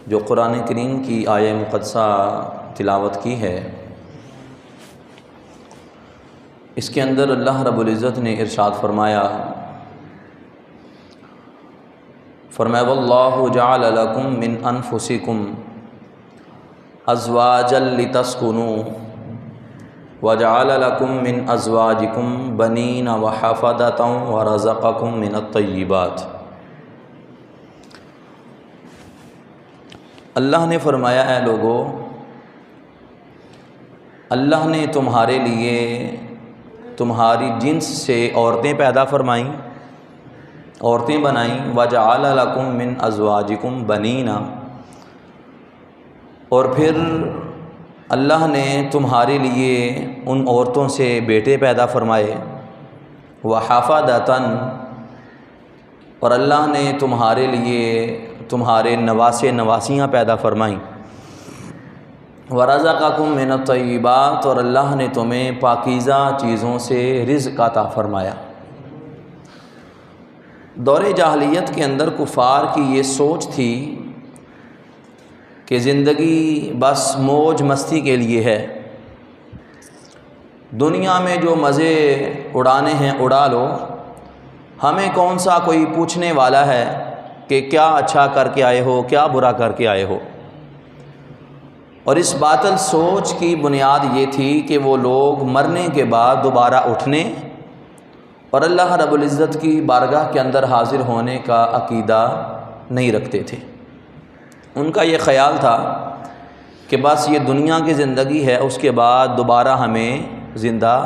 جو قرآن کریم کی آیہ مقدسہ تلاوت کی ہے، اس کے اندر اللہ رب العزت نے ارشاد فرمایا واللہ جعل لکم من انفسکم ازواجا لتسکنوا وجعل لکم من ازواجکم بنین وحفدۃ ورزقکم من الطیبات۔ اللہ نے فرمایا اے لوگو، اللہ نے تمہارے لیے تمہاری جنس سے عورتیں پیدا فرمائیں، عورتیں بنائیں، وجعل لکم من ازواجکم بنین، اور پھر اللہ نے تمہارے لیے ان عورتوں سے بیٹے پیدا فرمائے، وحفدۃ، اور اللہ نے تمہارے لیے تمہارے نواسے نواسیاں پیدا فرمائیں، ورزقکم من الطیبات، اور اللہ نے تمہیں پاکیزہ چیزوں سے رزق عطا فرمایا۔ دور جاہلیت کے اندر کفار کی یہ سوچ تھی کہ زندگی بس موج مستی کے لیے ہے، دنیا میں جو مزے اڑانے ہیں اڑا لو، ہمیں کون سا کوئی پوچھنے والا ہے کہ کیا اچھا کر کے آئے ہو، کیا برا کر کے آئے ہو۔ اور اس باطل سوچ کی بنیاد یہ تھی کہ وہ لوگ مرنے کے بعد دوبارہ اٹھنے اور اللہ رب العزت کی بارگاہ کے اندر حاضر ہونے کا عقیدہ نہیں رکھتے تھے۔ ان کا یہ خیال تھا کہ بس یہ دنیا کی زندگی ہے، اس کے بعد دوبارہ ہمیں زندہ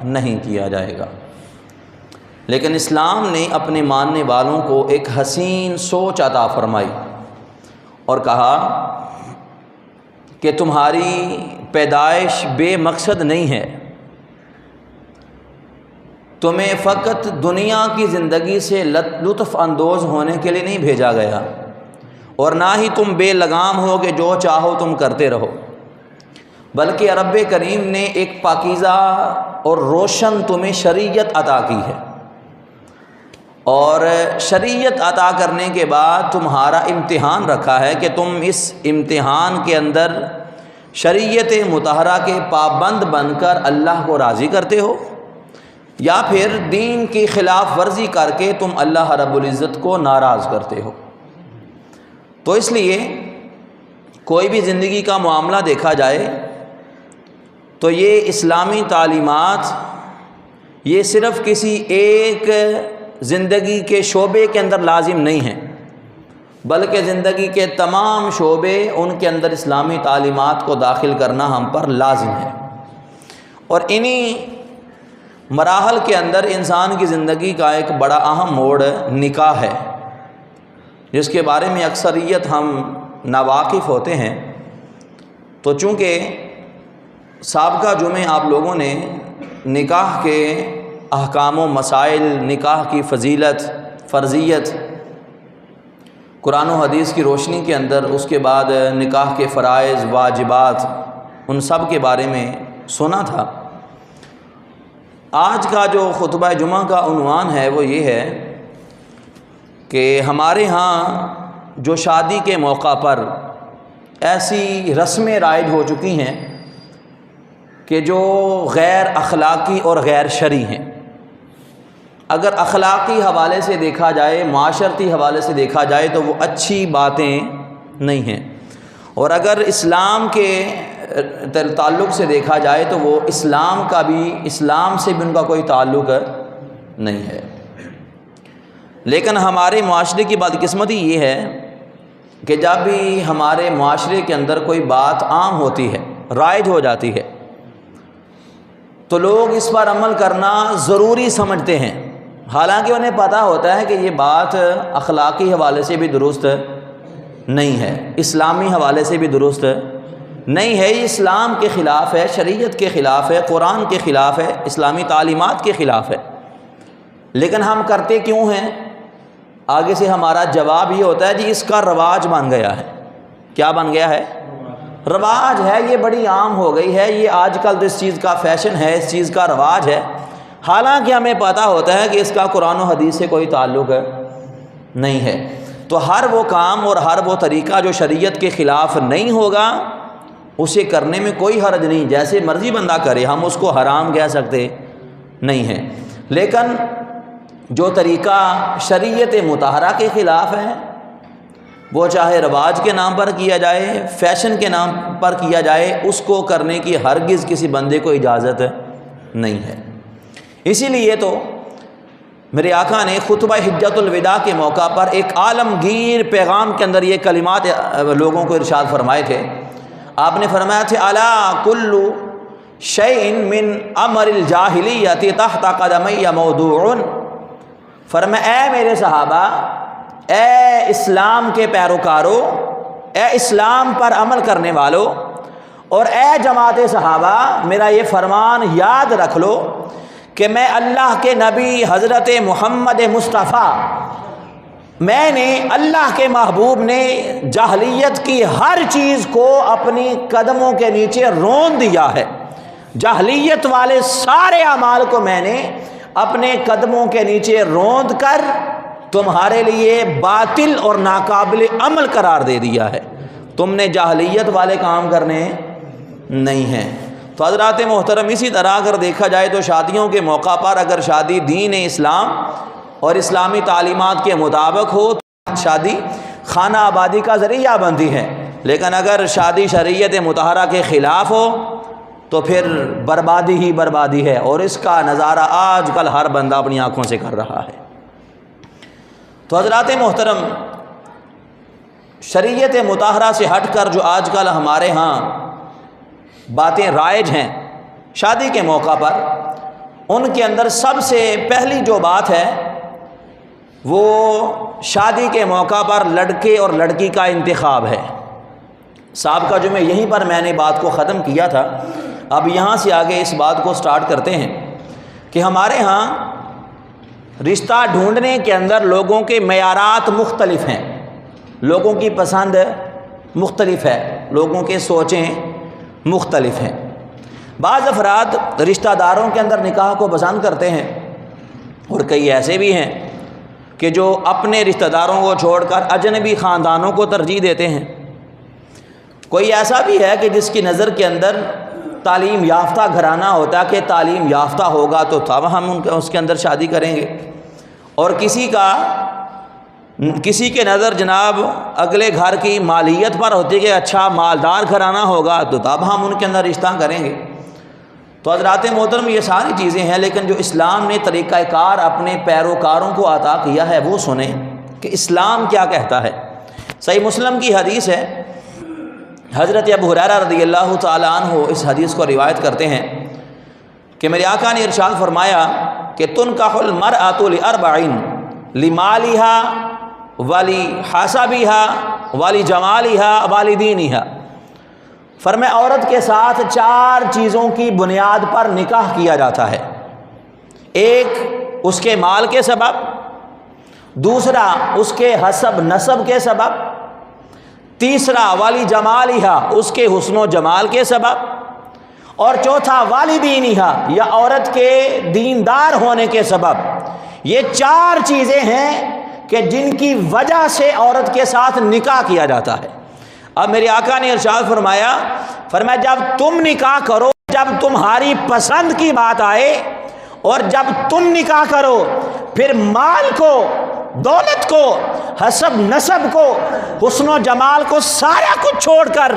نہیں کیا جائے گا۔ لیکن اسلام نے اپنے ماننے والوں کو ایک حسین سوچ عطا فرمائی اور کہا کہ تمہاری پیدائش بے مقصد نہیں ہے، تمہیں فقط دنیا کی زندگی سے لطف اندوز ہونے کے لیے نہیں بھیجا گیا، اور نہ ہی تم بے لگام ہو کہ جو چاہو تم کرتے رہو، بلکہ رب کریم نے ایک پاکیزہ اور روشن تمہیں شریعت عطا کی ہے، اور شریعت عطا کرنے کے بعد تمہارا امتحان رکھا ہے کہ تم اس امتحان کے اندر شریعت مطہرہ کے پابند بن کر اللہ کو راضی کرتے ہو، یا پھر دین کی خلاف ورزی کر کے تم اللہ رب العزت کو ناراض کرتے ہو۔ تو اس لیے کوئی بھی زندگی کا معاملہ دیکھا جائے تو یہ اسلامی تعلیمات یہ صرف کسی ایک زندگی کے شعبے کے اندر لازم نہیں ہیں، بلکہ زندگی کے تمام شعبے ان کے اندر اسلامی تعلیمات کو داخل کرنا ہم پر لازم ہے۔ اور انہی مراحل کے اندر انسان کی زندگی کا ایک بڑا اہم موڑ نکاح ہے، جس کے بارے میں اکثریت ہم ناواقف ہوتے ہیں۔ تو چونکہ سابقہ جمعے آپ لوگوں نے نکاح کے احکام و مسائل، نکاح کی فضیلت، فرضیت، قرآن و حدیث کی روشنی کے اندر، اس کے بعد نکاح کے فرائض، واجبات، ان سب کے بارے میں سنا تھا۔ آج کا جو خطبہ جمعہ کا عنوان ہے وہ یہ ہے کہ ہمارے ہاں جو شادی کے موقع پر ایسی رسمیں رائج ہو چکی ہیں کہ جو غیر اخلاقی اور غیر شرعی ہیں۔ اگر اخلاقی حوالے سے دیکھا جائے، معاشرتی حوالے سے دیکھا جائے تو وہ اچھی باتیں نہیں ہیں، اور اگر اسلام کے تعلق سے دیکھا جائے تو وہ اسلام سے بھی ان کا کوئی تعلق نہیں ہے۔ لیکن ہمارے معاشرے کی بدقسمتی یہ ہے کہ جب بھی ہمارے معاشرے کے اندر کوئی بات عام ہوتی ہے، رائج ہو جاتی ہے، تو لوگ اس پر عمل کرنا ضروری سمجھتے ہیں، حالانکہ انہیں پتہ ہوتا ہے کہ یہ بات اخلاقی حوالے سے بھی درست نہیں ہے، اسلامی حوالے سے بھی درست نہیں ہے، یہ اسلام کے خلاف ہے، شریعت کے خلاف ہے، قرآن کے خلاف ہے، اسلامی تعلیمات کے خلاف ہے۔ لیکن ہم کرتے کیوں ہیں؟ آگے سے ہمارا جواب یہ ہوتا ہے جی اس کا رواج بن گیا ہے۔ کیا بن گیا ہے؟ رواج ہے، یہ بڑی عام ہو گئی ہے، یہ آج کل تو اس چیز کا فیشن ہے، اس چیز کا رواج ہے، حالانکہ ہمیں پتہ ہوتا ہے کہ اس کا قرآن و حدیث سے کوئی تعلق نہیں ہے۔ تو ہر وہ کام اور ہر وہ طریقہ جو شریعت کے خلاف نہیں ہوگا اسے کرنے میں کوئی حرج نہیں، جیسے مرضی بندہ کرے، ہم اس کو حرام کہہ سکتے نہیں ہیں۔ لیکن جو طریقہ شریعت مطہرہ کے خلاف ہے، وہ چاہے رواج کے نام پر کیا جائے، فیشن کے نام پر کیا جائے، اس کو کرنے کی ہرگز کسی بندے کو اجازت نہیں ہے۔ اسی لیے تو میرے آقا نے خطبہ حجۃ الوداع کے موقع پر ایک عالمگیر پیغام کے اندر یہ کلمات لوگوں کو ارشاد فرمائے تھے۔ آپ نے فرمایا تھے الا کل شیء من امر الجاہلیۃ تحت قدمی موضوع، فرمایا اے میرے صحابہ، اے اسلام کے پیروکاروں، اے اسلام پر عمل کرنے والوں، اور اے جماعت صحابہ، میرا یہ فرمان یاد رکھ لو کہ میں اللہ کے نبی حضرت محمد مصطفیٰ، میں نے اللہ کے محبوب نے جاہلیت کی ہر چیز کو اپنی قدموں کے نیچے رون دیا ہے۔ جاہلیت والے سارے اعمال کو میں نے اپنے قدموں کے نیچے روند کر تمہارے لیے باطل اور ناقابل عمل قرار دے دیا ہے۔ تم نے جاہلیت والے کام کرنے نہیں ہیں۔ تو حضرات محترم، اسی طرح اگر دیکھا جائے تو شادیوں کے موقع پر اگر شادی دین اسلام اور اسلامی تعلیمات کے مطابق ہو تو شادی خانہ آبادی کا ذریعہ بنتی ہے، لیکن اگر شادی شریعت مطہرہ کے خلاف ہو تو پھر بربادی ہی بربادی ہے، اور اس کا نظارہ آج کل ہر بندہ اپنی آنکھوں سے کر رہا ہے۔ تو حضرات محترم، شریعت مطہرہ سے ہٹ کر جو آج کل ہمارے ہاں باتیں رائج ہیں شادی کے موقع پر، ان کے اندر سب سے پہلی جو بات ہے وہ شادی کے موقع پر لڑکے اور لڑکی کا انتخاب ہے۔ سابقہ جمعہ یہیں پر میں نے بات کو ختم کیا تھا، اب یہاں سے آگے اس بات کو سٹارٹ کرتے ہیں کہ ہمارے ہاں رشتہ ڈھونڈنے کے اندر لوگوں کے معیارات مختلف ہیں، لوگوں کی پسند مختلف ہے، لوگوں کے سوچیں مختلف ہیں۔ بعض افراد رشتہ داروں کے اندر نکاح کو پسند کرتے ہیں، اور کئی ایسے بھی ہیں کہ جو اپنے رشتہ داروں کو چھوڑ کر اجنبی خاندانوں کو ترجیح دیتے ہیں۔ کوئی ایسا بھی ہے کہ جس کی نظر کے اندر تعلیم یافتہ گھرانہ ہوتا ہے کہ تعلیم یافتہ ہوگا تو تب ہم اس کے اندر شادی کریں گے، اور کسی کے نظر جناب اگلے گھر کی مالیت پر ہوتی ہے کہ اچھا مالدار گھرانہ ہوگا تو تب ہم ان کے اندر رشتہ کریں گے۔ تو حضرات محترم، یہ ساری چیزیں ہیں، لیکن جو اسلام نے طریقہ کار اپنے پیروکاروں کو عطا کیا ہے وہ سنیں کہ اسلام کیا کہتا ہے۔ صحیح مسلم کی حدیث ہے، حضرت ابو ہریرہ رضی اللہ تعالیٰ عنہ اس حدیث کو روایت کرتے ہیں کہ میرے آقا نے ارشاد فرمایا کہ تنکح المرأۃ لاربع، لمالها ولحسبها ولجمالها ولدینها، فرمایا عورت کے ساتھ 4 چیزوں کی بنیاد پر نکاح کیا جاتا ہے۔ ایک اس کے مال کے سبب، دوسرا اس کے حسب نسب کے سبب، تیسرا والی جمالہا اس کے حسن و جمال کے سبب، اور چوتھا والدینہا یا عورت کے دیندار ہونے کے سبب۔ یہ 4 چیزیں ہیں کہ جن کی وجہ سے عورت کے ساتھ نکاح کیا جاتا ہے۔ اب میرے آقا نے ارشاد فرمایا جب تم نکاح کرو، جب تمہاری پسند کی بات آئے، اور جب تم نکاح کرو، پھر مال کو، دولت کو، حسب نسب کو، حسن و جمال کو، سارا کچھ چھوڑ کر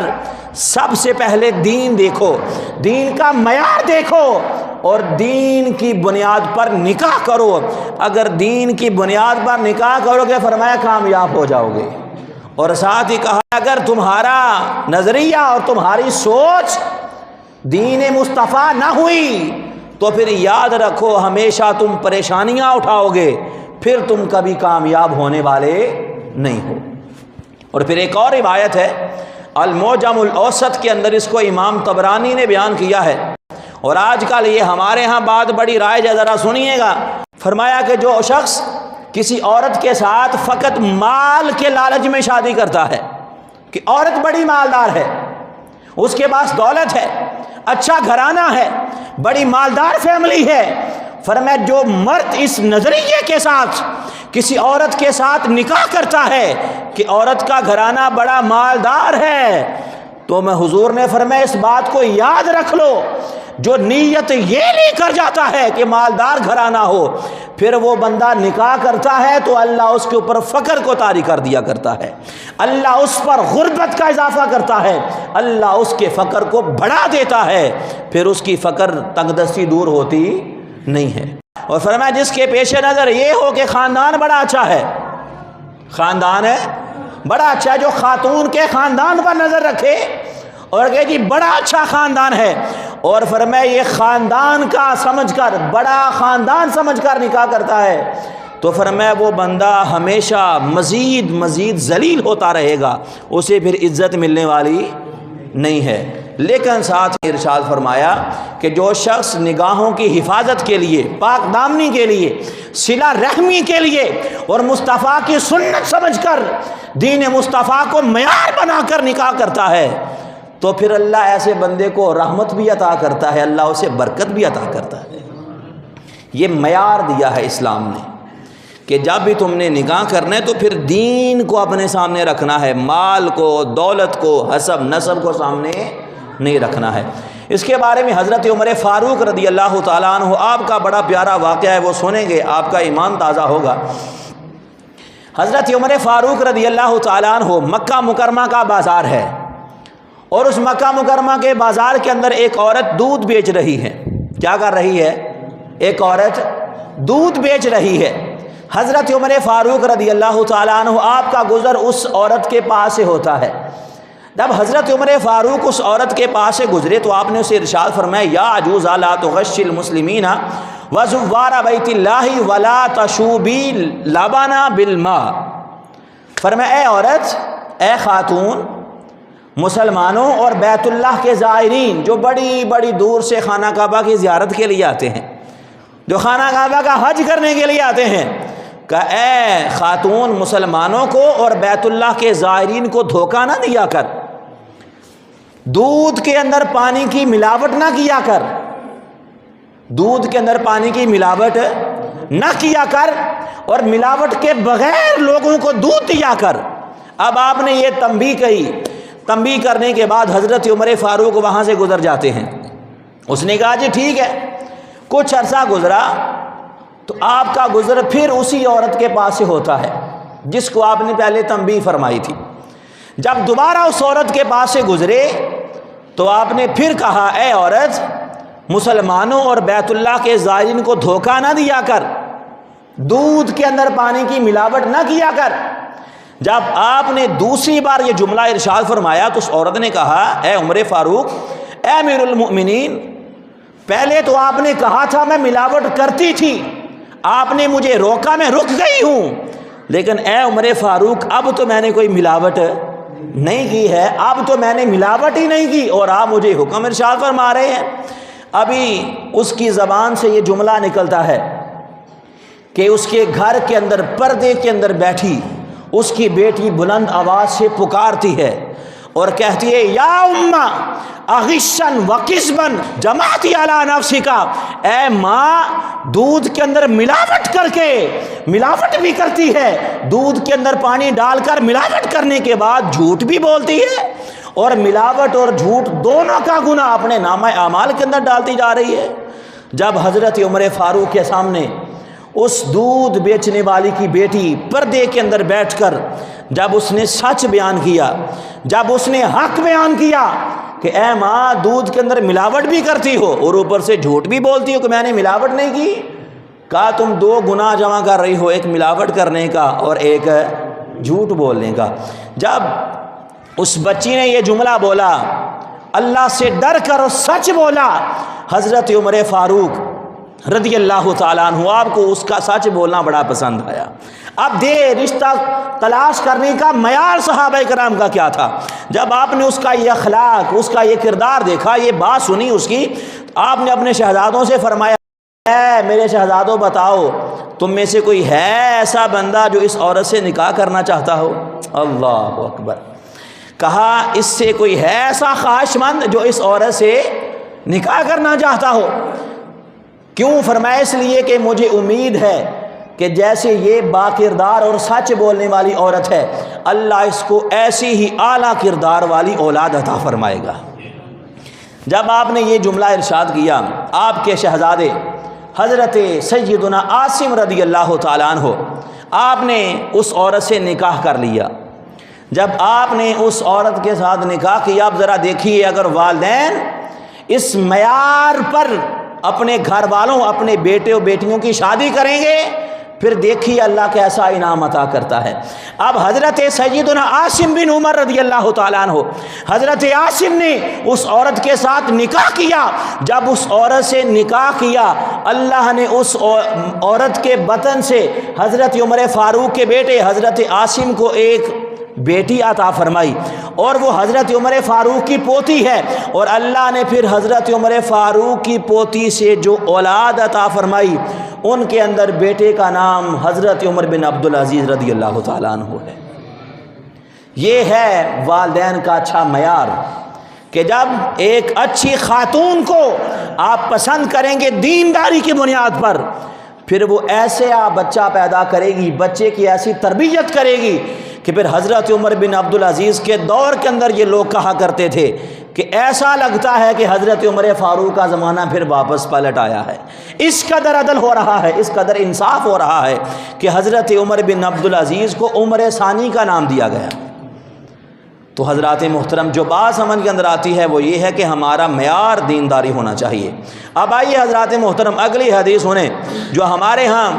سب سے پہلے دین دیکھو، دین کا معیار دیکھو، اور دین کی بنیاد پر نکاح کرو۔ اگر دین کی بنیاد پر نکاح کرو گے فرمایا کامیاب ہو جاؤ گے، اور ساتھ ہی کہا اگر تمہارا نظریہ اور تمہاری سوچ دین مصطفیٰ نہ ہوئی تو پھر یاد رکھو ہمیشہ تم پریشانیاں اٹھاؤ گے، پھر تم کبھی کامیاب ہونے والے نہیں ہو۔ اور پھر ایک اور روایت ہے المعجم الاوسط کے اندر، اس کو امام طبرانی نے بیان کیا ہے، اور آج کل یہ ہمارے ہاں بات بڑی رائج ہے، ذرا سنیے گا۔ فرمایا کہ جو شخص کسی عورت کے ساتھ فقط مال کے لالچ میں شادی کرتا ہے کہ عورت بڑی مالدار ہے، اس کے پاس دولت ہے، اچھا گھرانہ ہے، بڑی مالدار فیملی ہے، فرمایا جو مرد اس نظریے کے ساتھ کسی عورت کے ساتھ نکاح کرتا ہے کہ عورت کا گھرانہ بڑا مالدار ہے، تو میں حضور نے فرمایا اس بات کو یاد رکھ لو، جو نیت یہ لے کر جاتا ہے کہ مالدار گھرانہ ہو، پھر وہ بندہ نکاح کرتا ہے تو اللہ اس کے اوپر فقر کو طاری کر دیا کرتا ہے، اللہ اس پر غربت کا اضافہ کرتا ہے، اللہ اس کے فقر کو بڑھا دیتا ہے، پھر اس کی فقر تنگ دستی دور ہوتی نہیں ہے۔ اور فرمایا جس کے پیش نظر یہ ہو کہ خاندان بڑا اچھا ہے، خاندان ہے بڑا اچھا ہے، جو خاتون کے خاندان پر نظر رکھے اور کہ جی بڑا اچھا خاندان ہے، اور فرمایا یہ خاندان کا سمجھ کر، بڑا خاندان سمجھ کر نکاح کرتا ہے، تو فرمایا وہ بندہ ہمیشہ مزید ذلیل ہوتا رہے گا، اسے پھر عزت ملنے والی نہیں ہے۔ لیکن ساتھ ہی ارشاد فرمایا کہ جو شخص نگاہوں کی حفاظت کے لیے، پاک دامنی کے لیے، صلہ رحمی کے لیے اور مصطفیٰ کی سنت سمجھ کر دین مصطفیٰ کو معیار بنا کر نکاح کرتا ہے، تو پھر اللہ ایسے بندے کو رحمت بھی عطا کرتا ہے، اللہ اسے برکت بھی عطا کرتا ہے۔ یہ معیار دیا ہے اسلام نے کہ جب بھی تم نے نکاح کرنا ہے تو پھر دین کو اپنے سامنے رکھنا ہے، مال کو، دولت کو، حسب نسب کو سامنے نہیں رکھنا ہے۔ اس کے بارے میں حضرت عمر فاروق رضی اللہ تعالیٰ عنہ، آپ کا بڑا پیارا واقعہ ہے، وہ سنیں گے آپ کا ایمان تازہ ہوگا۔ حضرت عمر فاروق رضی اللہ تعالیٰ عنہ، مکہ مکرمہ کا بازار ہے، اور اس مکہ مکرمہ کے بازار کے اندر ایک عورت دودھ بیچ رہی ہے۔ کیا کر رہی ہے؟ ایک عورت دودھ بیچ رہی ہے۔ حضرت عمر فاروق رضی اللہ تعالیٰ عنہ، آپ کا گزر اس عورت کے پاس سے ہوتا ہے۔ جب حضرت عمر فاروق اس عورت کے پاس سے گزرے تو آپ نے اسے ارشاد فرمایا، یا عجوزا لا تغشی المسلمین وزوار بیت اللہ ولا تشوبی لبنا بالماء۔ فرمایا اے عورت، اے خاتون، مسلمانوں اور بیت اللہ کے زائرین جو بڑی بڑی دور سے خانہ کعبہ کی زیارت کے لیے آتے ہیں، جو خانہ کعبہ کا حج کرنے کے لیے آتے ہیں، کہ اے خاتون، مسلمانوں کو اور بیت اللہ کے زائرین کو دھوکہ نہ دیا کر، دودھ کے اندر پانی کی ملاوٹ نہ کیا کر، دودھ کے اندر پانی کی ملاوٹ نہ کیا کر، اور ملاوٹ کے بغیر لوگوں کو دودھ دیا کر۔ اب آپ نے یہ تنبیہ کہی، تنبیہ کرنے کے بعد حضرت عمر فاروق وہاں سے گزر جاتے ہیں۔ اس نے کہا جی ٹھیک ہے۔ کچھ عرصہ گزرا تو آپ کا گزر پھر اسی عورت کے پاس سے ہوتا ہے جس کو آپ نے پہلے تنبیہ فرمائی تھی۔ جب دوبارہ اس عورت کے پاس سے گزرے تو آپ نے پھر کہا، اے عورت، مسلمانوں اور بیت اللہ کے زائرین کو دھوکہ نہ دیا کر، دودھ کے اندر پانی کی ملاوٹ نہ کیا کر۔ جب آپ نے دوسری بار یہ جملہ ارشاد فرمایا تو اس عورت نے کہا، اے عمر فاروق، اے امیر المؤمنین، پہلے تو آپ نے کہا تھا میں ملاوٹ کرتی تھی، آپ نے مجھے روکا، میں رک گئی ہوں، لیکن اے عمر فاروق اب تو میں نے کوئی ملاوٹ نہیں کی ہے، اب تو میں نے ملاوٹ ہی نہیں کی، اور آپ مجھے حکم ارشاد فرما رہے ہیں۔ ابھی اس کی زبان سے یہ جملہ نکلتا ہے کہ اس کے گھر کے اندر پردے کے اندر بیٹھی اس کی بیٹی بلند آواز سے پکارتی ہے اور کہتی ہے، یا اماں اغشن وقسبن جماعتی علی نفسکا، اے ماں دودھ کے اندر ملاوٹ کر کے، ملاوٹ بھی کرتی ہے، دودھ کے اندر پانی ڈال کر ملاوٹ کرنے کے بعد جھوٹ بھی بولتی ہے، اور ملاوٹ اور جھوٹ دونوں کا گناہ اپنے نامہ اعمال کے اندر ڈالتی جا رہی ہے۔ جب حضرت عمر فاروق کے سامنے اس دودھ بیچنے والی کی بیٹی پردے کے اندر بیٹھ کر جب اس نے سچ بیان کیا، جب اس نے حق بیان کیا کہ اے ماں دودھ کے اندر ملاوٹ بھی کرتی ہو اور اوپر سے جھوٹ بھی بولتی ہو کہ میں نے ملاوٹ نہیں کی، کہا تم دو گناہ جمع کر رہی ہو، ایک ملاوٹ کرنے کا اور ایک جھوٹ بولنے کا۔ جب اس بچی نے یہ جملہ بولا، اللہ سے ڈر کر اور سچ بولا، حضرت عمر فاروق رضی اللہ تعالیٰ عنہ آپ کو اس کا سچ بولنا بڑا پسند آیا۔ اب رشتہ تلاش کرنے کا معیار صحابہ کرام کا کیا تھا؟ جب آپ نے اس کا یہ اخلاق، اس کا یہ کردار دیکھا، یہ بات سنی اس کی، آپ نے اپنے شہزادوں سے فرمایا، اے میرے شہزادوں بتاؤ تم میں سے کوئی ہے ایسا بندہ جو اس عورت سے نکاح کرنا چاہتا ہو؟ اللہ اکبر۔ کہا اس سے کوئی ہے ایسا خواہش مند جو اس عورت سے نکاح کرنا چاہتا ہو؟ کیوں؟ فرمایا اس لیے کہ مجھے امید ہے کہ جیسے یہ با کردار اور سچ بولنے والی عورت ہے، اللہ اس کو ایسی ہی اعلیٰ کردار والی اولاد عطا فرمائے گا۔ جب آپ نے یہ جملہ ارشاد کیا، آپ کے شہزادے حضرت سیدنا عاصم رضی اللہ تعالیٰ عنہ، آپ نے اس عورت سے نکاح کر لیا۔ جب آپ نے اس عورت کے ساتھ نکاح کیا، اب ذرا دیکھیے، اگر والدین اس معیار پر اپنے گھر والوں، اپنے بیٹے و بیٹیوں کی شادی کریں گے، پھر دیکھیے اللہ کیسا انعام عطا کرتا ہے۔ اب حضرت سیدنا عاصم بن عمر رضی اللہ تعالیٰ عنہ، حضرت عاصم نے اس عورت کے ساتھ نکاح کیا۔ جب اس عورت سے نکاح کیا، اللہ نے اس عورت کے بطن سے حضرت عمر فاروق کے بیٹے حضرت عاصم کو ایک بیٹی عطا فرمائی، اور وہ حضرت عمر فاروق کی پوتی ہے، اور اللہ نے پھر حضرت عمر فاروق کی پوتی سے جو اولاد عطا فرمائی، ان کے اندر بیٹے کا نام حضرت عمر بن عبدالعزیز رضی اللہ تعالیٰ عنہ ہے۔ یہ ہے والدین کا اچھا معیار، کہ جب ایک اچھی خاتون کو آپ پسند کریں گے دینداری کی بنیاد پر، پھر وہ ایسے آپ بچہ پیدا کرے گی، بچے کی ایسی تربیت کرے گی کہ پھر حضرت عمر بن عبدالعزیز کے دور کے اندر یہ لوگ کہا کرتے تھے کہ ایسا لگتا ہے کہ حضرت عمر فاروق کا زمانہ پھر واپس پلٹ آیا ہے۔ اس قدر عدل ہو رہا ہے، اس قدر انصاف ہو رہا ہے کہ حضرت عمر بن عبدالعزیز کو عمر ثانی کا نام دیا گیا۔ تو حضرات محترم، جو بات سمجھ کے اندر آتی ہے وہ یہ ہے کہ ہمارا معیار دینداری ہونا چاہیے۔ اب آئیے حضرات محترم، اگلی حدیث سنیں جو ہمارے ہاں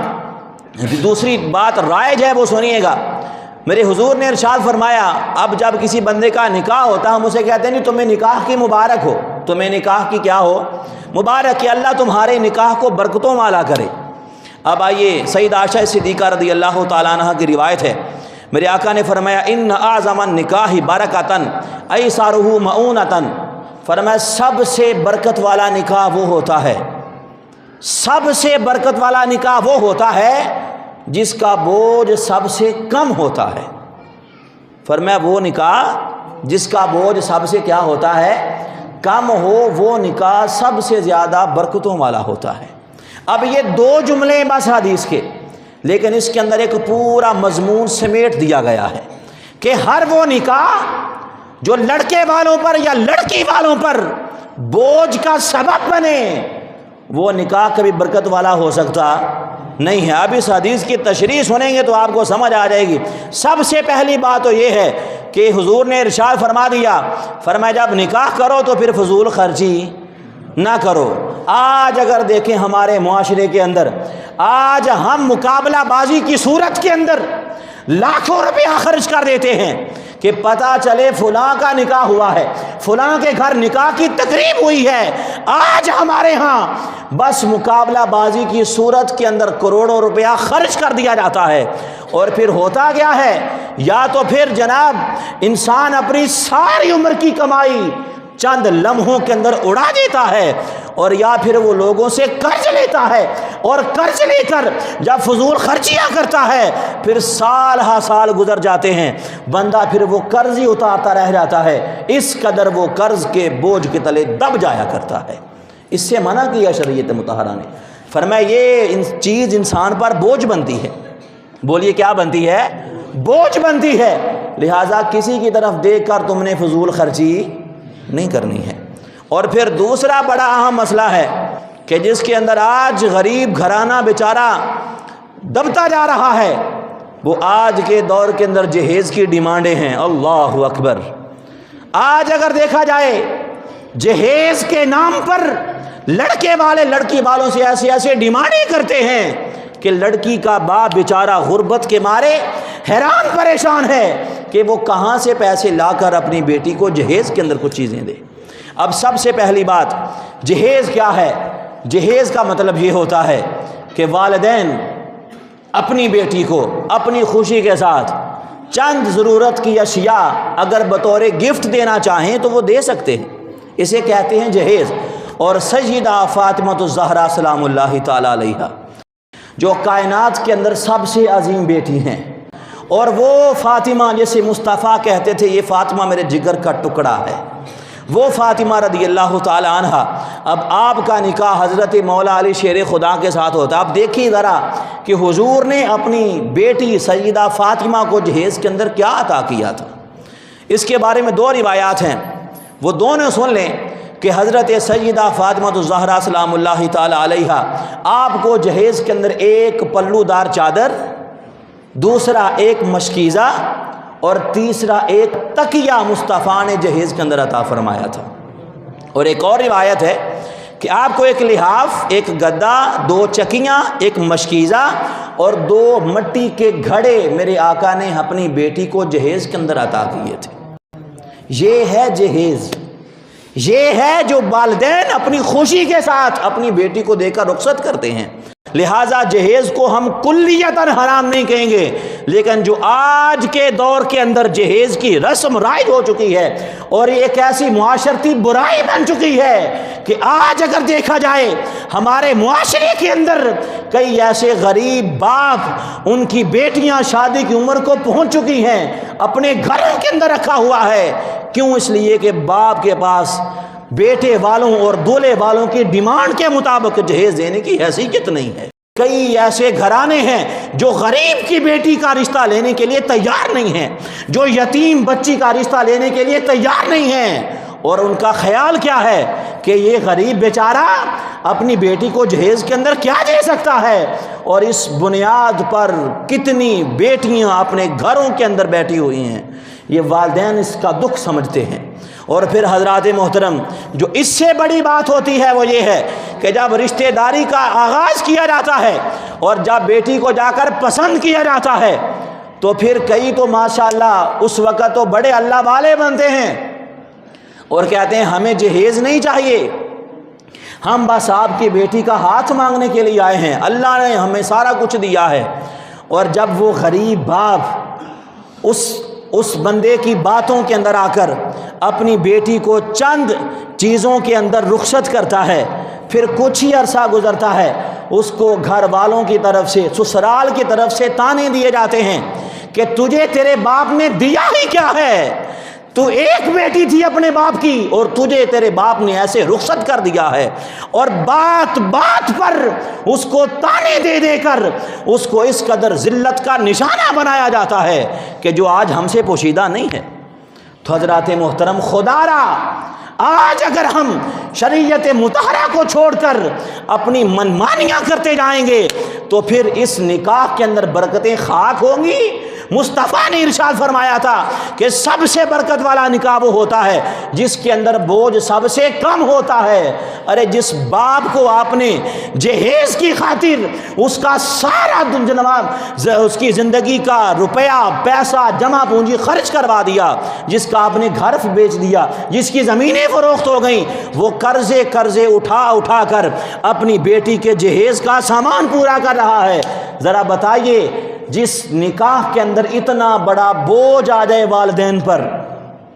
دوسری بات رائج ہے، وہ سنیے گا۔ میرے حضور نے ارشاد فرمایا، اب جب کسی بندے کا نکاح ہوتا ہم اسے کہتے ہیں نہیں تمہیں نکاح کی مبارک ہو، تمہیں نکاح کی کیا ہو؟ مبارک، کہ اللہ تمہارے نکاح کو برکتوں والا کرے۔ اب آئیے، سید عائشہ صدیقہ رضی اللہ تعالیٰ عنہ کی روایت ہے، میرے آقا نے فرمایا ان اعظم النکاح برکتاً ایسارہ معونتاً، فرمایا سب سے برکت والا نکاح وہ ہوتا ہے، سب سے برکت والا نکاح وہ ہوتا ہے جس کا بوجھ سب سے کم ہوتا ہے۔ فرمایا وہ نکاح جس کا بوجھ سب سے کیا ہوتا ہے؟ کم ہو، وہ نکاح سب سے زیادہ برکتوں والا ہوتا ہے۔ اب یہ دو جملے بس حدیث کے، لیکن اس کے اندر ایک پورا مضمون سمیٹ دیا گیا ہے کہ ہر وہ نکاح جو لڑکے والوں پر یا لڑکی والوں پر بوجھ کا سبب بنے، وہ نکاح کبھی برکت والا ہو سکتا نہیں ہے۔ اب اس حدیث کی تشریح سنیں گے تو آپ کو سمجھ آ جائے گی۔ سب سے پہلی بات تو یہ ہے کہ حضور نے ارشاد فرما دیا، فرمایا جب نکاح کرو تو پھر فضول خرچی نہ کرو۔ آج اگر دیکھیں ہمارے معاشرے کے اندر، آج ہم مقابلہ بازی کی صورت کے اندر لاکھوں روپیہ خرچ کر دیتے ہیں کہ پتہ چلے فلاں کا نکاح ہوا ہے، فلاں کے گھر نکاح کی تقریب ہوئی ہے۔ آج ہمارے ہاں بس مقابلہ بازی کی صورت کے اندر کروڑوں روپیہ خرچ کر دیا جاتا ہے، اور پھر ہوتا کیا ہے؟ یا تو پھر جناب انسان اپنی ساری عمر کی کمائی چند لمحوں کے اندر اڑا دیتا ہے، اور یا پھر وہ لوگوں سے قرض لیتا ہے، اور قرض لے کر جب فضول خرچیاں کرتا ہے پھر سال ہا سال گزر جاتے ہیں، بندہ پھر وہ قرض ہی اتارتا رہ جاتا ہے، اس قدر وہ قرض کے بوجھ کے تلے دب جایا کرتا ہے۔ اس سے منع کیا شریعت مطہرہ نے، فرمایا یہ چیز انسان پر بوجھ بنتی ہے۔ بولیے کیا بنتی ہے؟ بوجھ بنتی ہے، لہٰذا کسی کی طرف دیکھ کر تم نے فضول خرچی نہیں کرنی ہے۔ اور پھر دوسرا بڑا اہم مسئلہ ہے کہ جس کے اندر آج غریب گھرانہ بیچارہ دبتا جا رہا ہے، وہ آج کے دور کے اندر جہیز کی ڈیمانڈیں ہیں۔ اللہ اکبر! آج اگر دیکھا جائے جہیز کے نام پر لڑکے والے لڑکی والوں سے ایسے ڈیمانڈیں کرتے ہیں کہ لڑکی کا باپ بیچارہ غربت کے مارے حیران پریشان ہے کہ وہ کہاں سے پیسے لا کر اپنی بیٹی کو جہیز کے اندر کچھ چیزیں دے۔ اب سب سے پہلی بات، جہیز کیا ہے؟ جہیز کا مطلب یہ ہوتا ہے کہ والدین اپنی بیٹی کو اپنی خوشی کے ساتھ چند ضرورت کی اشیاء اگر بطور گفٹ دینا چاہیں تو وہ دے سکتے ہیں، اسے کہتے ہیں جہیز۔ اور سیدہ فاطمہ الزہرا سلام اللہ تعالی علیہا جو کائنات کے اندر سب سے عظیم بیٹی ہیں، اور وہ فاطمہ جسے مصطفیٰ کہتے تھے، یہ فاطمہ میرے جگر کا ٹکڑا ہے، وہ فاطمہ رضی اللہ تعالی عنہ، اب آپ کا نکاح حضرت مولا علی شیر خدا کے ساتھ ہوتا. اب دیکھیے ذرا کہ حضور نے اپنی بیٹی سیدہ فاطمہ کو جہیز کے اندر کیا عطا کیا تھا. اس کے بارے میں 2 روایات ہیں، وہ دونوں سن لیں کہ حضرت سیدہ فاطمہ الزہرا سلام اللہ تعالی علیہا آپ کو جہیز کے اندر ایک پلو دار چادر، دوسرا ایک مشکیزہ اور تیسرا ایک تکیہ مصطفیٰ نے جہیز کے اندر عطا فرمایا تھا. اور ایک اور روایت ہے کہ آپ کو ایک لحاف، ایک گدا، 2 چکیاں، ایک مشکیزہ اور 2 مٹی کے گھڑے میرے آقا نے اپنی بیٹی کو جہیز کے اندر عطا کیے تھے. یہ ہے جہیز، یہ ہے جو والدین اپنی خوشی کے ساتھ اپنی بیٹی کو دے کر رخصت کرتے ہیں. لہٰذا جہیز کو ہم کلیتاً حرام نہیں کہیں گے، لیکن جو آج کے دور کے اندر جہیز کی رسم رائج ہو چکی ہے اور ایک ایسی معاشرتی برائی بن چکی ہے کہ آج اگر دیکھا جائے ہمارے معاشرے کے اندر کئی ایسے غریب باپ، ان کی بیٹیاں شادی کی عمر کو پہنچ چکی ہیں، اپنے گھروں کے اندر رکھا ہوا ہے. کیوں؟ اس لیے کہ باپ کے پاس بیٹے والوں اور دولہے والوں کی ڈیمانڈ کے مطابق جہیز دینے کی حیثیت نہیں ہے. کئی ایسے گھرانے ہیں جو غریب کی بیٹی کا رشتہ لینے کے لیے تیار نہیں ہیں، جو یتیم بچی کا رشتہ لینے کے لیے تیار نہیں ہیں، اور ان کا خیال کیا ہے کہ یہ غریب بیچارہ اپنی بیٹی کو جہیز کے اندر کیا دے سکتا ہے. اور اس بنیاد پر کتنی بیٹیاں اپنے گھروں کے اندر بیٹھی ہوئی ہیں. یہ والدین اس کا دکھ سمجھتے ہیں. اور پھر حضرات محترم، جو اس سے بڑی بات ہوتی ہے وہ یہ ہے کہ جب رشتہ داری کا آغاز کیا جاتا ہے اور جب بیٹی کو جا کر پسند کیا جاتا ہے تو پھر کئی تو ماشاءاللہ اس وقت تو بڑے اللہ والے بنتے ہیں اور کہتے ہیں ہمیں جہیز نہیں چاہیے، ہم بس آپ کی بیٹی کا ہاتھ مانگنے کے لیے آئے ہیں، اللہ نے ہمیں سارا کچھ دیا ہے. اور جب وہ غریب باپ اس بندے کی باتوں کے اندر آ کر اپنی بیٹی کو چند چیزوں کے اندر رخصت کرتا ہے، پھر کچھ ہی عرصہ گزرتا ہے، اس کو گھر والوں کی طرف سے، سسرال کی طرف سے تانے دیے جاتے ہیں کہ تجھے تیرے باپ نے دیا ہی کیا ہے، تو ایک بیٹی تھی اپنے باپ کی اور تجھے تیرے باپ نے ایسے رخصت کر دیا ہے. اور بات بات پر اس کو تانے دے دے کر اس کو اس قدر ذلت کا نشانہ بنایا جاتا ہے کہ جو آج ہم سے پوشیدہ نہیں ہے. تو حضرات محترم، خدا را آج اگر ہم شریعت مطہرہ کو چھوڑ کر اپنی منمانیاں کرتے جائیں گے تو پھر اس نکاح کے اندر برکتیں خاک ہوں گی. مصطفیٰ نے ارشاد فرمایا تھا کہ سب سے برکت والا نکاح وہ ہوتا ہے جس کے اندر بوجھ سب سے کم ہوتا ہے. ارے جس باپ کو آپ نے جہیز کی خاطر اس کا سارا اس کی زندگی کا روپیہ پیسہ جمع پونجی خرچ کروا دیا، جس کا آپ نے گھر بیچ دیا، جس کی زمینیں فروخت ہو گئیں، وہ قرضے اٹھا کر اپنی بیٹی کے جہیز کا سامان پورا کر رہا ہے. ذرا بتائیے، جس نکاح کے اندر اتنا بڑا بوجھ آ جائے والدین پر،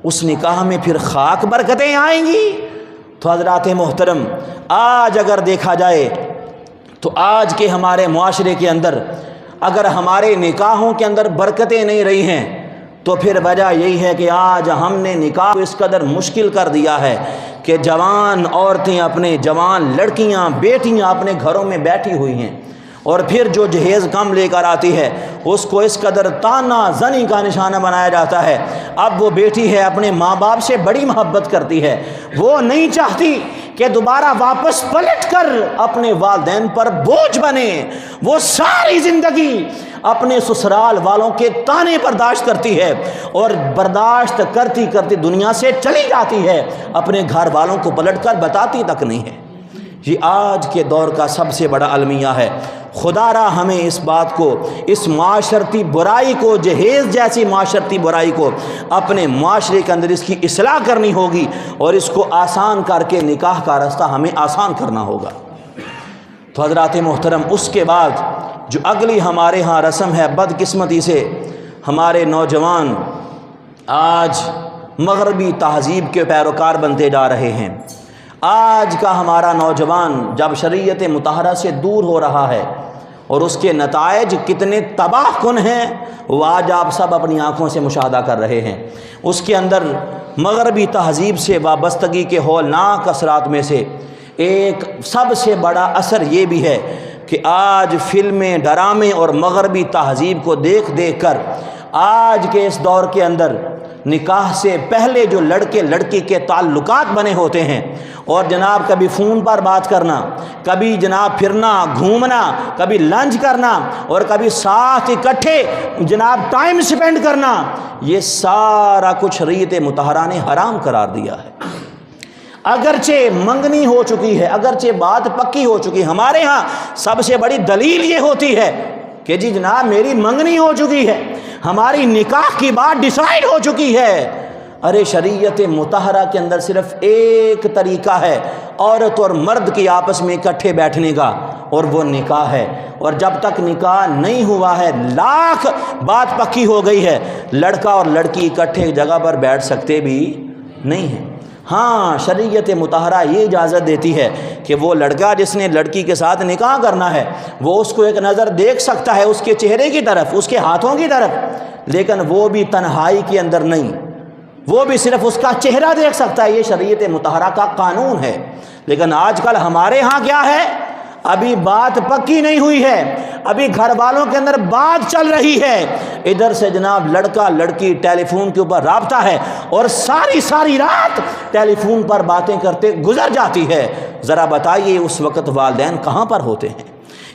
اس نکاح میں پھر خاک برکتیں آئیں گی. تو حضرات محترم، آج اگر دیکھا جائے تو آج کے ہمارے معاشرے کے اندر اگر ہمارے نکاحوں کے اندر برکتیں نہیں رہی ہیں تو پھر وجہ یہی ہے کہ آج ہم نے نکاح اس قدر مشکل کر دیا ہے کہ جوان عورتیں، اپنے جوان لڑکیاں، بیٹیاں اپنے گھروں میں بیٹھی ہوئی ہیں، اور پھر جو جہیز کم لے کر آتی ہے اس کو اس قدر تانا زنی کا نشانہ بنایا جاتا ہے. اب وہ بیٹی ہے اپنے ماں باپ سے بڑی محبت کرتی ہے، وہ نہیں چاہتی کہ دوبارہ واپس پلٹ کر اپنے والدین پر بوجھ بنے. وہ ساری زندگی اپنے سسرال والوں کے تانے برداشت کرتی ہے اور برداشت کرتی کرتی دنیا سے چلی جاتی ہے، اپنے گھر والوں کو پلٹ کر بتاتی تک نہیں ہے. یہ آج کے دور کا سب سے بڑا المیہ ہے. خدا را ہمیں اس بات کو، اس معاشرتی برائی کو، جہیز جیسی معاشرتی برائی کو اپنے معاشرے کے اندر اس کی اصلاح کرنی ہوگی اور اس کو آسان کر کے نکاح کا راستہ ہمیں آسان کرنا ہوگا. تو حضرات محترم، اس کے بعد جو اگلی ہمارے ہاں رسم ہے، بدقسمتی سے ہمارے نوجوان آج مغربی تہذیب کے پیروکار بنتے جا رہے ہیں. آج کا ہمارا نوجوان جب شریعت مطہرہ سے دور ہو رہا ہے اور اس کے نتائج کتنے تباہ کن ہیں وہ آج آپ سب اپنی آنکھوں سے مشاہدہ کر رہے ہیں. اس کے اندر مغربی تہذیب سے وابستگی کے ہولناک اثرات میں سے ایک سب سے بڑا اثر یہ بھی ہے کہ آج فلمیں، ڈرامے اور مغربی تہذیب کو دیکھ دیکھ کر آج کے اس دور کے اندر نکاح سے پہلے جو لڑکے لڑکی کے تعلقات بنے ہوتے ہیں، اور جناب کبھی فون پر بات کرنا، کبھی جناب پھرنا گھومنا، کبھی لنچ کرنا، اور کبھی ساتھ اکٹھے جناب ٹائم سپینڈ کرنا، یہ سارا کچھ شریعت مطہرہ نے حرام قرار دیا ہے۔ اگرچہ منگنی ہو چکی ہے، اگرچہ بات پکی ہو چکی، ہمارے ہاں سب سے بڑی دلیل یہ ہوتی ہے کہ جی جناب میری منگنی ہو چکی ہے، ہماری نکاح کی بات ڈیسائیڈ ہو چکی ہے۔ ارے شریعت مطہرہ کے اندر صرف ایک طریقہ ہے عورت اور مرد کی آپس میں اکٹھے بیٹھنے کا، اور وہ نکاح ہے۔ اور جب تک نکاح نہیں ہوا ہے، لاکھ بات پکی ہو گئی ہے، لڑکا اور لڑکی اکٹھے جگہ پر بیٹھ سکتے بھی نہیں ہیں۔ ہاں شریعت مطہرہ یہ اجازت دیتی ہے کہ وہ لڑکا جس نے لڑکی کے ساتھ نکاح کرنا ہے وہ اس کو ایک نظر دیکھ سکتا ہے، اس کے چہرے کی طرف، اس کے ہاتھوں کی طرف، لیکن وہ بھی تنہائی کے اندر نہیں، وہ بھی صرف اس کا چہرہ دیکھ سکتا ہے۔ یہ شریعت مطہرہ کا قانون ہے۔ لیکن آج کل ہمارے ہاں کیا ہے، ابھی بات پکی نہیں ہوئی ہے، ابھی گھر والوں کے اندر بات چل رہی ہے، ادھر سے جناب لڑکا لڑکی ٹیلی فون کے اوپر رابطہ ہے، اور ساری رات ٹیلی فون پر باتیں کرتے گزر جاتی ہے۔ ذرا بتائیے اس وقت والدین کہاں پر ہوتے ہیں؟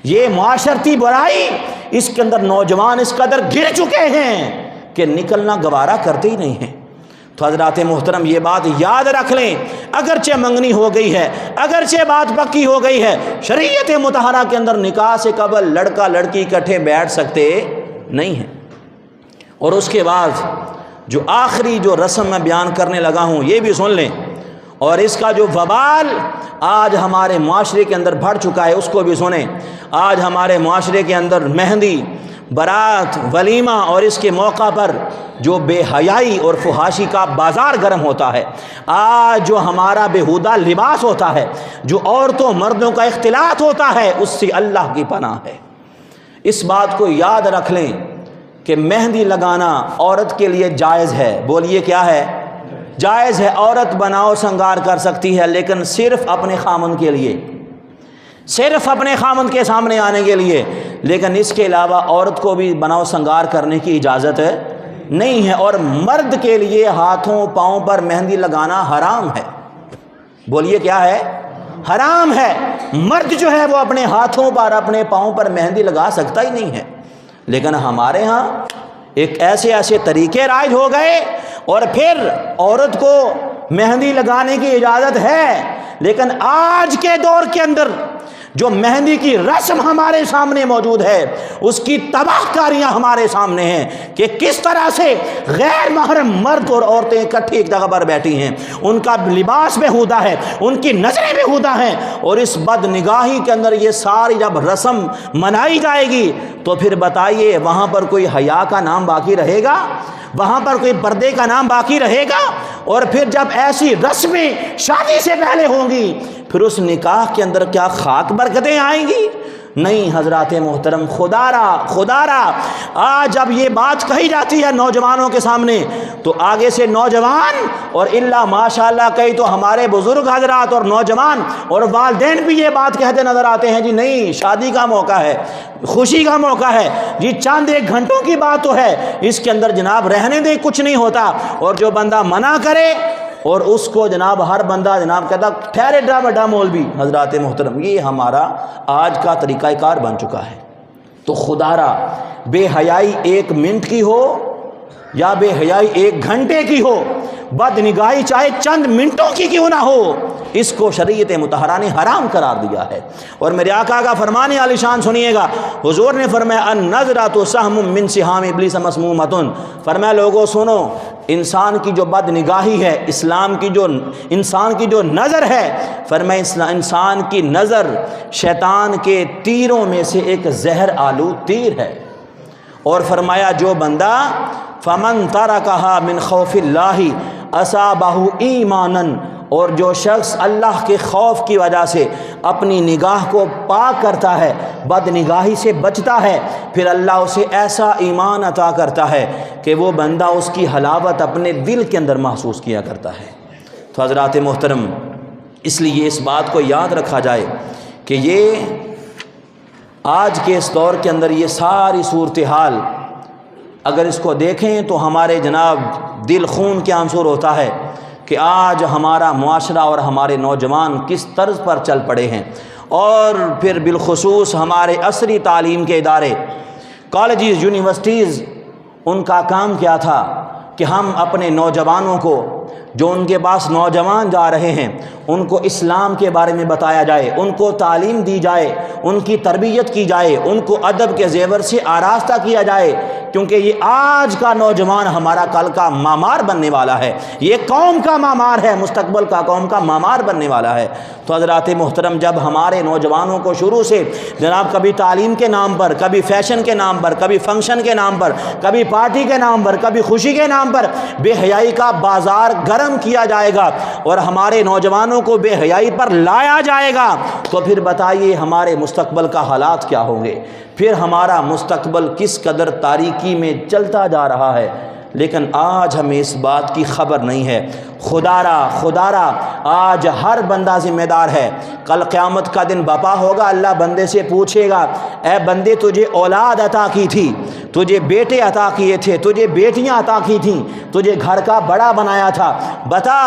یہ معاشرتی برائی، اس کے اندر نوجوان اس قدر گر چکے ہیں کہ نکلنا گوارا کرتے ہی نہیں ہیں۔ تو حضرات محترم یہ بات یاد رکھ لیں، اگرچہ منگنی ہو گئی ہے، اگرچہ بات پکی ہو گئی ہے، شریعت مطہرہ کے اندر نکاح سے قبل لڑکا لڑکی اکٹھے بیٹھ سکتے نہیں ہیں۔ اور اس کے بعد جو آخری جو رسم میں بیان کرنے لگا ہوں یہ بھی سن لیں، اور اس کا جو وبال آج ہمارے معاشرے کے اندر بڑھ چکا ہے اس کو بھی سنیں۔ آج ہمارے معاشرے کے اندر مہندی، برات، ولیمہ اور اس کے موقع پر جو بے حیائی اور فحاشی کا بازار گرم ہوتا ہے، آج جو ہمارا بیہودہ لباس ہوتا ہے، جو عورتوں مردوں کا اختلاط ہوتا ہے، اس سے اللہ کی پناہ ہے۔ اس بات کو یاد رکھ لیں کہ مہندی لگانا عورت کے لیے جائز ہے۔ بولیے کیا ہے؟ جائز ہے۔ عورت بناؤ سنگار کر سکتی ہے، لیکن صرف اپنے خامن کے لیے، صرف اپنے خامن کے سامنے آنے کے لیے، لیکن اس کے علاوہ عورت کو بھی بناؤ سنگار کرنے کی اجازت نہیں ہے۔ اور مرد کے لیے ہاتھوں پاؤں پر مہندی لگانا حرام ہے۔ بولیے کیا ہے؟ حرام ہے۔ مرد جو ہے وہ اپنے ہاتھوں پر اپنے پاؤں پر مہندی لگا سکتا ہی نہیں ہے۔ لیکن ہمارے ہاں ایک ایسے طریقے رائج ہو گئے، اور پھر عورت کو مہندی لگانے کی اجازت ہے، لیکن آج کے دور کے اندر جو مہندی کی رسم ہمارے سامنے موجود ہے، اس کی تباہ کاریاں ہمارے سامنے ہیں کہ کس طرح سے غیر محرم مرد اور عورتیں اکٹھی ایک جگہ پر بیٹھی ہیں، ان کا لباس بیہودہ ہے، ان کی نظریں بیہودہ ہیں، اور اس بد نگاہی کے اندر یہ ساری جب رسم منائی جائے گی تو پھر بتائیے وہاں پر کوئی حیا کا نام باقی رہے گا؟ وہاں پر کوئی پردے کا نام باقی رہے گا؟ اور پھر جب ایسی رسمیں شادی سے پہلے ہوں گی، پھر اس نکاح کے اندر کیا خاک برکتیں آئیں گی؟ نہیں حضرات محترم، خدا را آج جب یہ بات کہی جاتی ہے نوجوانوں کے سامنے تو آگے سے نوجوان اور الا ماشاءاللہ کئی تو ہمارے بزرگ حضرات اور نوجوان اور والدین بھی یہ بات کہتے نظر آتے ہیں، جی نہیں شادی کا موقع ہے، خوشی کا موقع ہے، جی چند ایک گھنٹوں کی بات تو ہے، اس کے اندر جناب رہنے دے، کچھ نہیں ہوتا۔ اور جو بندہ منع کرے اور اس کو جناب ہر بندہ جناب کہتا ٹھہرے ڈرا بڑا مولوی۔ حضرات محترم یہ ہمارا آج کا طریقہ کار بن چکا ہے۔ تو خدا را بے حیائی 1 منٹ کی ہو یا بے حیائی 1 گھنٹے کی ہو، بد نگاہی چاہے چند منٹوں کی کیوں نہ ہو، اس کو شریعت مطہرہ نے حرام قرار دیا ہے۔ اور میرے آقا کا فرمان عالی شان سنیے گا، حضور نے فرمایا النظرۃ سہم من سہام ابلیس مسمومۃ، فرمایا لوگوں سنو، انسان کی جو بد نگاہی ہے، انسان کی جو نظر ہے، فرمایا انسان کی نظر شیطان کے تیروں میں سے ایک زہر آلود تیر ہے۔ اور فرمایا جو بندہ فمن ترکہا من خوف اللہ اصابہ ایمانا، اور جو شخص اللہ کے خوف کی وجہ سے اپنی نگاہ کو پاک کرتا ہے، بد نگاہی سے بچتا ہے، پھر اللہ اسے ایسا ایمان عطا کرتا ہے کہ وہ بندہ اس کی حلاوت اپنے دل کے اندر محسوس کیا کرتا ہے۔ تو حضرات محترم، اس لیے اس بات کو یاد رکھا جائے کہ یہ آج کے اس دور کے اندر یہ ساری صورتحال اگر اس کو دیکھیں تو ہمارے جناب دل خون کے آنسور ہوتا ہے کہ آج ہمارا معاشرہ اور ہمارے نوجوان کس طرز پر چل پڑے ہیں، اور پھر بالخصوص ہمارے عصری تعلیم کے ادارے، کالجز، یونیورسٹیز، ان کا کام کیا تھا کہ ہم اپنے نوجوانوں کو، جو ان کے پاس نوجوان جا رہے ہیں، ان کو اسلام کے بارے میں بتایا جائے، ان کو تعلیم دی جائے، ان کی تربیت کی جائے، ان کو ادب کے زیور سے آراستہ کیا جائے، کیونکہ یہ آج کا نوجوان ہمارا کل کا معمار بننے والا ہے، یہ قوم کا معمار ہے، مستقبل کا قوم کا معمار بننے والا ہے۔ تو حضرات محترم، جب ہمارے نوجوانوں کو شروع سے جناب کبھی تعلیم کے نام پر، کبھی فیشن کے نام پر، کبھی فنکشن کے نام پر، کبھی پارٹی کے نام پر، کبھی خوشی کے نام پر بے حیائی کا بازار گرم کیا جائے گا اور ہمارے نوجوانوں کو بے حیائی پر لایا جائے گا، تو پھر بتائیے ہمارے مستقبل کا حالات کیا ہوں گے؟ پھر ہمارا مستقبل کس قدر تاریکی میں چلتا جا رہا ہے۔ لیکن آج ہمیں اس بات کی خبر نہیں ہے۔ خدا را آج ہر بندہ ذمہ دار ہے۔ کل قیامت کا دن بپا ہوگا، اللہ بندے سے پوچھے گا، اے بندے تجھے اولاد عطا کی تھی، تجھے بیٹے عطا کیے تھے، تجھے بیٹیاں عطا کی تھیں، تجھے گھر کا بڑا بنایا تھا، بتا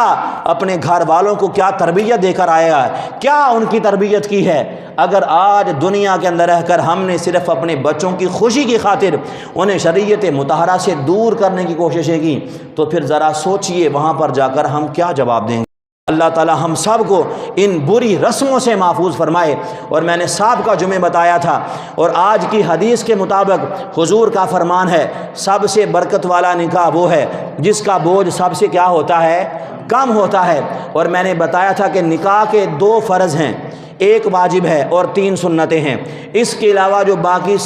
اپنے گھر والوں کو کیا تربیت دے کر آیا ہے، کیا ان کی تربیت کی ہے؟ اگر آج دنیا کے اندر رہ کر ہم نے صرف اپنے بچوں کی خوشی کی خاطر انہیں شریعت مطہرہ سے دور کرنے کی کوششیں کی، تو پھر ذرا سوچئے وہاں پر جا کر ہم کیا جواب دیں گے۔ اللہ تعالی ہم سب کو ان بری رسموں سے محفوظ فرمائے۔ اور میں نے سابقہ جمعے بتایا تھا، اور آج کی حدیث کے مطابق حضور کا فرمان ہے، سب سے برکت والا نکاح وہ ہے جس کا بوجھ سب سے کیا ہوتا ہے؟ کم ہوتا ہے۔ اور میں نے بتایا تھا کہ نکاح کے 2 فرض ہیں، ایک واجب ہے اور 3 سنتیں ہیں۔ اس کے علاوہ جو باقی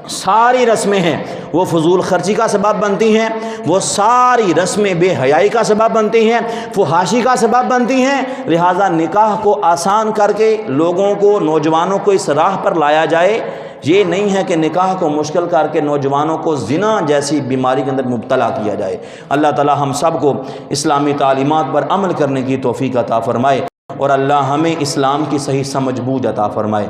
ساری رسمیں ہیں وہ فضول خرچی کا سبب بنتی ہیں، وہ ساری رسمیں بے حیائی کا سبب بنتی ہیں، فحاشی کا سبب بنتی ہیں۔ لہٰذا نکاح کو آسان کر کے لوگوں کو، نوجوانوں کو اس راہ پر لایا جائے۔ یہ نہیں ہے کہ نکاح کو مشکل کر کے نوجوانوں کو زنا جیسی بیماری کے اندر مبتلا کیا جائے۔ اللہ تعالی ہم سب کو اسلامی تعلیمات پر عمل کرنے کی توفیق عطا فرمائے، اور اللہ ہمیں اسلام کی صحیح سمجھ بوجھ عطا فرمائے۔